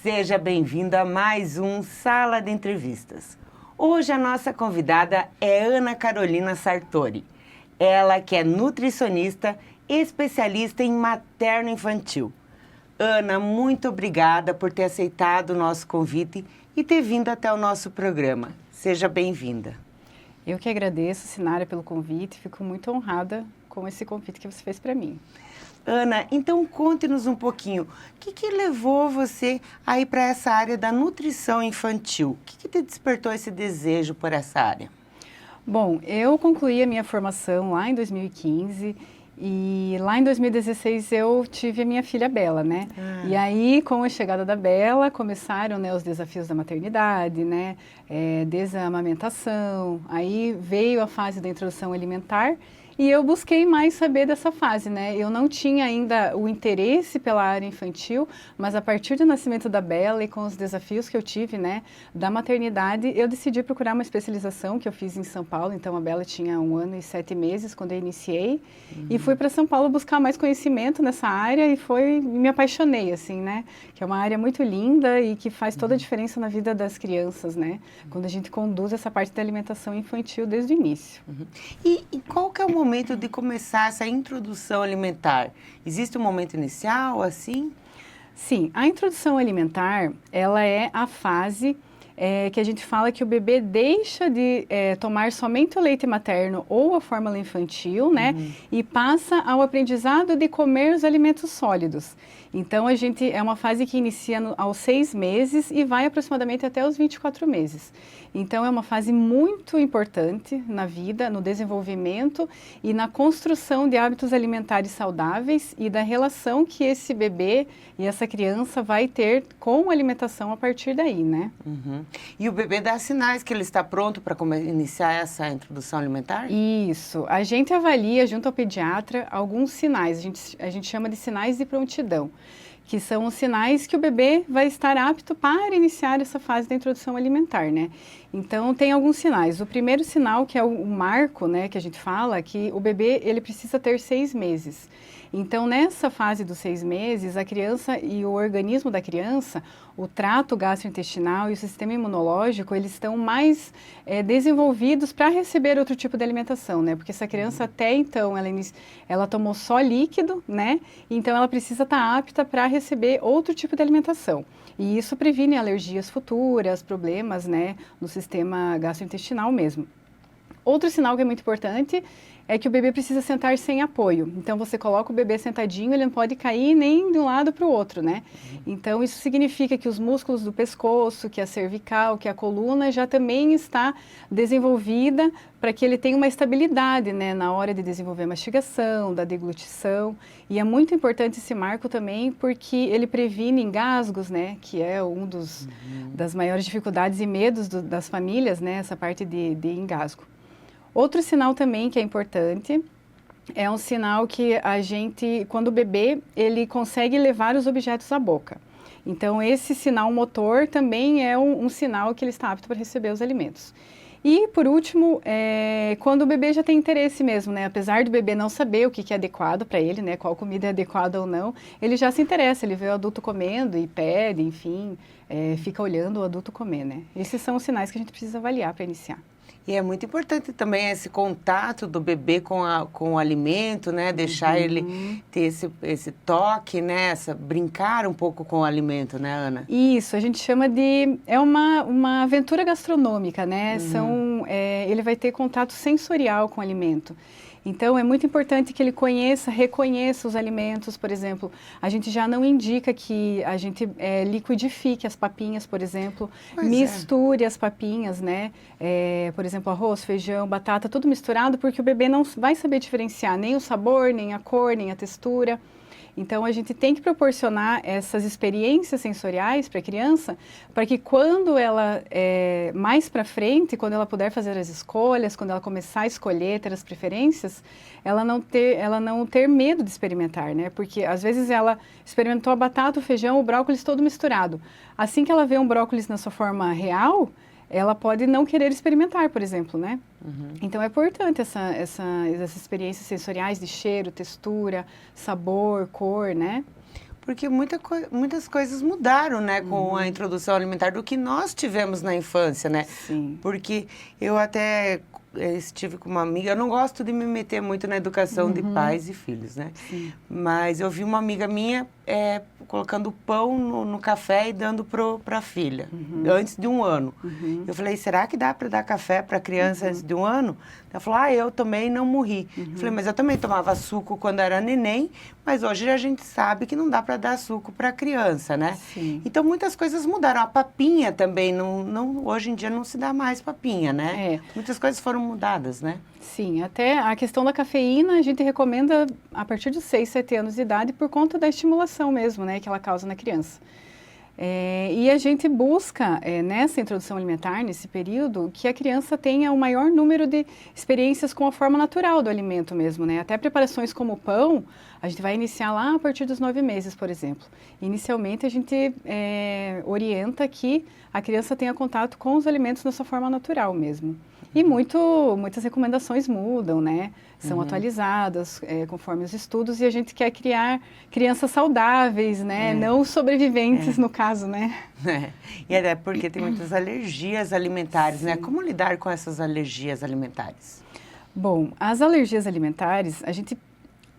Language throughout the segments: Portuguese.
Seja bem-vindo a mais um Sala de Entrevistas. Hoje a nossa convidada é Ana Carolina Sartori. Ela que é nutricionista e especialista em materno-infantil. Ana, muito obrigada por ter aceitado o nosso convite e ter vindo até o nosso programa. Seja bem-vinda. Eu que agradeço, Sinara, pelo convite. Fico muito honrada com esse convite que você fez para mim. Ana, então conte-nos um pouquinho, o que levou você a ir para essa área da nutrição infantil? O que te despertou esse desejo por essa área? Bom, eu concluí a minha formação lá em 2015 e lá em 2016 eu tive a minha filha Bela, né? E aí, com a chegada da Bela, começaram, né, os desafios da maternidade, né? Desde a amamentação, aí veio a fase da introdução alimentar. E eu busquei mais saber dessa fase, né? Eu não tinha ainda o interesse pela área infantil, mas a partir do nascimento da Bela e com os desafios que eu tive, né, da maternidade, eu decidi procurar uma especialização que eu fiz em São Paulo. Então, a Bela tinha 1 ano e 7 meses quando eu iniciei. E fui para São Paulo buscar mais conhecimento nessa área e me apaixonei, assim, né? Que é uma área muito linda e que faz toda a diferença na vida das crianças, né? Quando a gente conduz essa parte da alimentação infantil desde o início. E qual que é o momento de começar essa introdução alimentar? Existe um momento inicial, assim? Sim, a introdução alimentar, ela é a fase que a gente fala que o bebê deixa de tomar somente o leite materno ou a fórmula infantil, né? E passa ao aprendizado de comer os alimentos sólidos. Então, é uma fase que inicia aos 6 meses e vai aproximadamente até os 24 meses. Então, é uma fase muito importante na vida, no desenvolvimento e na construção de hábitos alimentares saudáveis e da relação que esse bebê e essa criança vai ter com a alimentação a partir daí, né? E o bebê dá sinais que ele está pronto para iniciar essa introdução alimentar? Isso. A gente avalia, junto ao pediatra, alguns sinais. A gente chama de sinais de prontidão, que são os sinais que o bebê vai estar apto para iniciar essa fase da introdução alimentar, né? Então, tem alguns sinais. O primeiro sinal, que é o marco, né, que a gente fala, que o bebê, ele precisa ter 6 meses. Então, nessa fase dos 6 meses, a criança e o organismo da criança, o trato gastrointestinal e o sistema imunológico, eles estão mais desenvolvidos para receber outro tipo de alimentação, né? Porque essa criança até então, ela tomou só líquido, né? Então, ela precisa estar apta para receber outro tipo de alimentação. E isso previne alergias futuras, problemas, né, no sistema gastrointestinal mesmo. Outro sinal que é muito importante é que o bebê precisa sentar sem apoio. Então, você coloca o bebê sentadinho, ele não pode cair nem de um lado para o outro, né? Então, isso significa que os músculos do pescoço, que a cervical, que a coluna já também está desenvolvida para que ele tenha uma estabilidade, né, na hora de desenvolver a mastigação, da deglutição. E é muito importante esse marco também porque ele previne engasgos, né, que é das maiores dificuldades e medos das famílias, né, essa parte de engasgo. Outro sinal também que é importante é um sinal que quando o bebê, ele consegue levar os objetos à boca. Então, esse sinal motor também é um sinal que ele está apto para receber os alimentos. E, por último, quando o bebê já tem interesse mesmo, né? Apesar do bebê não saber o que é adequado para ele, né? Qual comida é adequada ou não, ele já se interessa, ele vê o adulto comendo e pede, enfim, fica olhando o adulto comer, né? Esses são os sinais que a gente precisa avaliar para iniciar. E é muito importante também esse contato do bebê com o alimento, né? Deixar ele ter esse toque, né? Brincar um pouco com o alimento, né, Ana? Isso, a gente chama de... É uma aventura gastronômica, né? Ele vai ter contato sensorial com o alimento. Então, é muito importante que ele reconheça os alimentos, por exemplo. A gente já não indica que a gente liquidifique as papinhas, por exemplo, misture as papinhas, né? Por exemplo, arroz, feijão, batata, tudo misturado, porque o bebê não vai saber diferenciar nem o sabor, nem a cor, nem a textura. Então, a gente tem que proporcionar essas experiências sensoriais para a criança, para que quando ela, mais para frente, quando ela puder fazer as escolhas, quando ela começar a escolher, ter as preferências, ela não ter medo de experimentar, né? Porque, às vezes, ela experimentou a batata, o feijão, o brócolis todo misturado. Assim que ela vê um brócolis na sua forma real, ela pode não querer experimentar, por exemplo, né? Então, é importante essas experiências sensoriais de cheiro, textura, sabor, cor, né? Porque muitas coisas mudaram, né, com a introdução alimentar do que nós tivemos na infância, né? Sim. Porque eu até estive com uma amiga, eu não gosto de me meter muito na educação de pais e filhos, né? Sim. Mas eu vi uma amiga minha colocando pão no café e dando para a filha, antes de 1 ano. Eu falei, será que dá para dar café para criança antes de 1 ano? Ela falou, eu também não morri. Eu falei, mas eu também tomava suco quando era neném, mas hoje a gente sabe que não dá para dar suco para criança, né? Sim. Então muitas coisas mudaram. A papinha também, hoje em dia não se dá mais papinha, né? Muitas coisas foram mudadas, né? Sim, até a questão da cafeína a gente recomenda a partir de 6, 7 anos de idade por conta da estimulação mesmo, né, que ela causa na criança. E a gente busca, nessa introdução alimentar, nesse período, que a criança tenha o maior número de experiências com a forma natural do alimento mesmo, né? Até preparações como o pão, a gente vai iniciar lá a partir dos 9 meses, por exemplo. Inicialmente, a gente orienta que a criança tenha contato com os alimentos na sua forma natural mesmo. E muitas recomendações mudam, né? São atualizadas conforme os estudos e a gente quer criar crianças saudáveis, né? Não sobreviventes, no caso, né? E até porque tem muitas alergias alimentares, né? Como lidar com essas alergias alimentares? Bom, as alergias alimentares,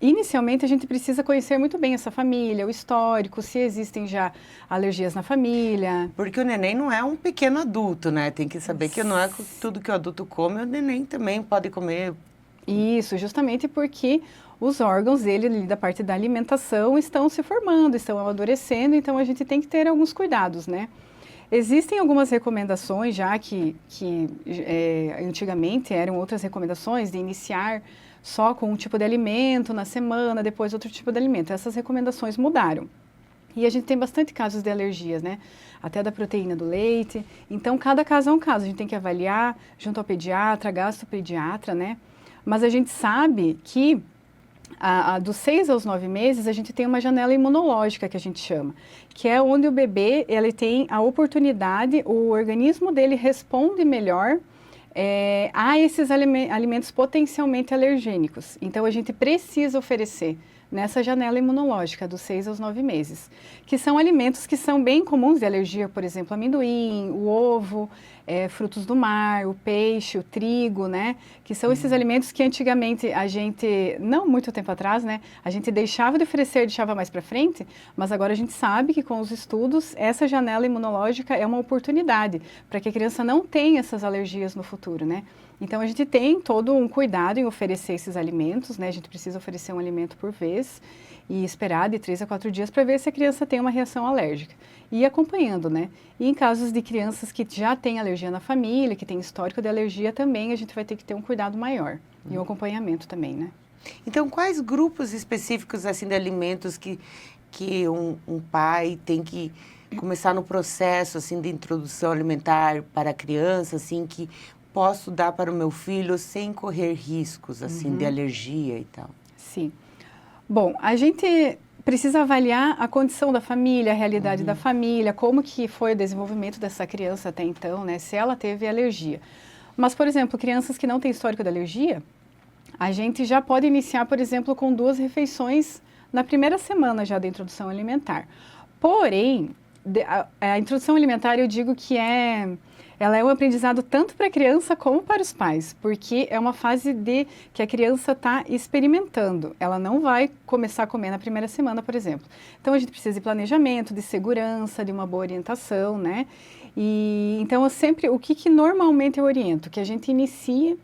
inicialmente a gente precisa conhecer muito bem essa família, o histórico, se existem já alergias na família. Porque o neném não é um pequeno adulto, né? Tem que saber que não é tudo que o adulto come, o neném também pode comer. Isso, justamente porque os órgãos dele, da parte da alimentação, estão se formando, estão amadurecendo, então a gente tem que ter alguns cuidados, né? Existem algumas recomendações já que antigamente eram outras recomendações de iniciar só com um tipo de alimento na semana, depois outro tipo de alimento. Essas recomendações mudaram. E a gente tem bastante casos de alergias, né? Até da proteína do leite. Então, cada caso é um caso. A gente tem que avaliar junto ao pediatra, gastropediatra, né? Mas a gente sabe que dos 6 aos 9 meses, a gente tem uma janela imunológica, que a gente chama, que é onde o bebê ele tem a oportunidade, o organismo dele responde melhor a esses alimentos potencialmente alergênicos. Então, a gente precisa oferecer nessa janela imunológica dos 6 aos 9 meses, que são alimentos que são bem comuns de alergia, por exemplo, amendoim, o ovo, frutos do mar, o peixe, o trigo, né? Que são esses alimentos que antigamente a gente, não muito tempo atrás, né? A gente deixava de oferecer, deixava mais para frente, mas agora a gente sabe que com os estudos, essa janela imunológica é uma oportunidade para que a criança não tenha essas alergias no futuro, né? Então, a gente tem todo um cuidado em oferecer esses alimentos, né? A gente precisa oferecer um alimento por vez e esperar de 3 a 4 dias para ver se a criança tem uma reação alérgica. E ir acompanhando, né? E em casos de crianças que já têm alergia na família, que têm histórico de alergia também, a gente vai ter que ter um cuidado maior e um acompanhamento também, né? Então, quais grupos específicos, assim, de alimentos que um pai tem que começar no processo, assim, de introdução alimentar para a criança, assim, que posso dar para o meu filho sem correr riscos, assim, de alergia e tal? Sim. Bom, a gente precisa avaliar a condição da família, a realidade da família, como que foi o desenvolvimento dessa criança até então, né? Se ela teve alergia. Mas, por exemplo, crianças que não têm histórico de alergia, a gente já pode iniciar, por exemplo, com 2 refeições na primeira semana já da introdução alimentar. Porém, a introdução alimentar eu digo que ela é um aprendizado tanto para a criança como para os pais, porque é uma fase que a criança está experimentando. Ela não vai começar a comer na primeira semana, por exemplo. Então, a gente precisa de planejamento, de segurança, de uma boa orientação, né? E, então, o que normalmente eu oriento? Que a gente inicie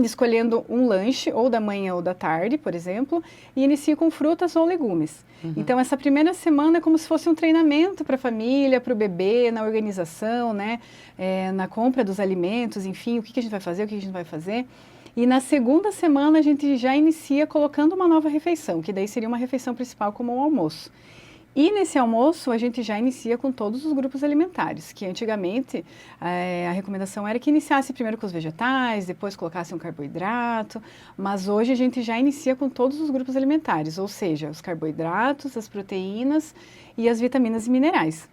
escolhendo um lanche, ou da manhã ou da tarde, por exemplo, e inicie com frutas ou legumes. Então, essa primeira semana é como se fosse um treinamento para a família, para o bebê, na organização, né? Na compra dos alimentos, enfim, o que a gente vai fazer, o que a gente não vai fazer. E na segunda semana a gente já inicia colocando uma nova refeição, que daí seria uma refeição principal como um almoço. E nesse almoço a gente já inicia com todos os grupos alimentares, que antigamente a recomendação era que iniciasse primeiro com os vegetais, depois colocasse um carboidrato, mas hoje a gente já inicia com todos os grupos alimentares, ou seja, os carboidratos, as proteínas e as vitaminas e minerais.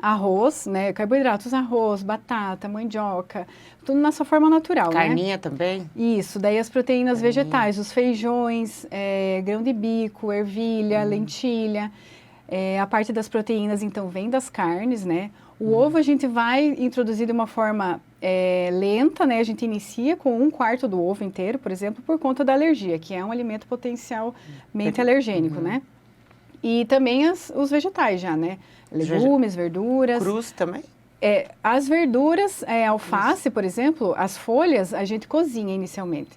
Arroz, né, carboidratos, arroz, batata, mandioca, tudo na sua forma natural, Carninha né? também? Isso, daí as proteínas vegetais, os feijões, grão de bico, ervilha, lentilha. A parte das proteínas, então, vem das carnes, né? O ovo a gente vai introduzir de uma forma lenta, né? A gente inicia com 1/4 do ovo inteiro, por exemplo, por conta da alergia, que é um alimento potencialmente alergênico, né? E também os vegetais já, né? Legumes, verduras. Crus também? As verduras, alface, por exemplo, as folhas, a gente cozinha inicialmente.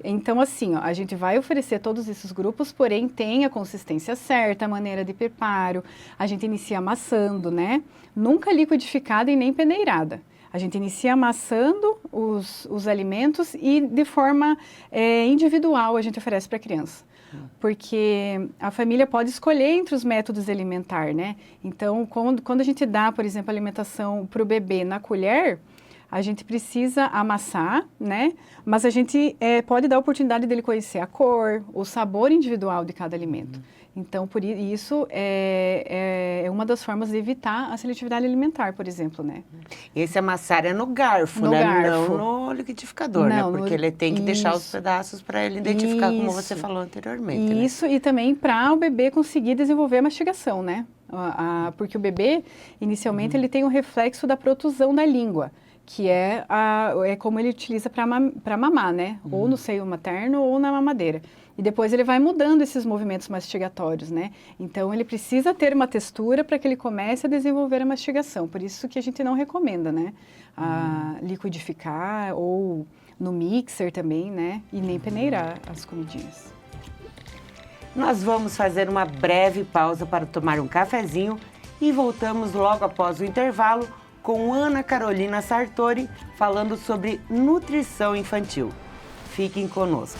Então, assim, ó, a gente vai oferecer todos esses grupos, porém tem a consistência certa, a maneira de preparo. A gente inicia amassando, né? Nunca liquidificada e nem peneirada. A gente inicia amassando os alimentos e de forma individual a gente oferece para a criança. Porque a família pode escolher entre os métodos de alimentar, né? Então, quando a gente dá, por exemplo, alimentação para o bebê na colher, a gente precisa amassar, né? Mas a gente pode dar a oportunidade dele conhecer a cor, o sabor individual de cada alimento. Então, por isso é uma das formas de evitar a seletividade alimentar, por exemplo, né? Esse amassar é no garfo, no né? Garfo. Não no liquidificador, não, né? Porque ele tem que deixar os pedaços para ele identificar, como você falou anteriormente. Isso, né? E também para o bebê conseguir desenvolver a mastigação, né? Porque o bebê, inicialmente, ele tem um reflexo da protusão da língua, que é como ele utiliza para mamar, né? Ou no seio materno ou na mamadeira. E depois ele vai mudando esses movimentos mastigatórios, né? Então, ele precisa ter uma textura para que ele comece a desenvolver a mastigação. Por isso que a gente não recomenda, né? Liquidificar ou no mixer também, né? E nem peneirar as comidinhas. Nós vamos fazer uma breve pausa para tomar um cafezinho e voltamos logo após o intervalo com Ana Carolina Sartori falando sobre nutrição infantil. Fiquem conosco.